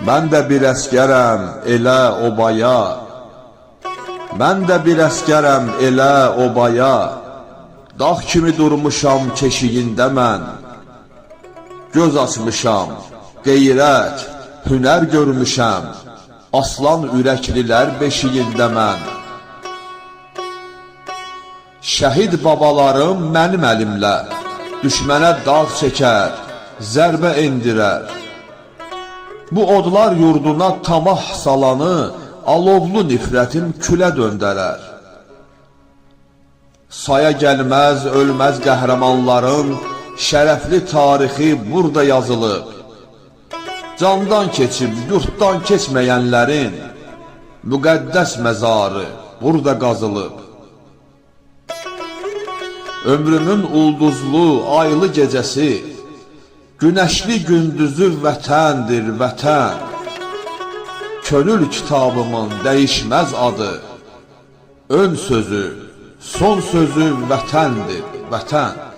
Mən də bir əskərəm elə obaya, mən də bir əskərəm elə obaya, dağ kimi durmuşam keşiyində mən, göz açmışam, qeyrət, hünər görmüşəm, aslan ürəklilər beşiyində mən. Şəhid babalarım mənim əlimlə, düşmənə dağ çəkər, zərbə endirər. Bu odlar yurduna tamah salanı, alovlu nifrətin külə döndərər. Saya gəlməz, ölməz qəhrəmanların, şərəfli tarixi burada yazılıb. Candan keçib, yurtdan keçməyənlərin, müqəddəs məzarı burada qazılıb. Ömrümün ulduzlu, aylı gecəsi, günəşli gündüzü vətəndir, vətən. Könül kitabımın dəyişməz adı, ön sözü, son sözü vətəndir, vətən.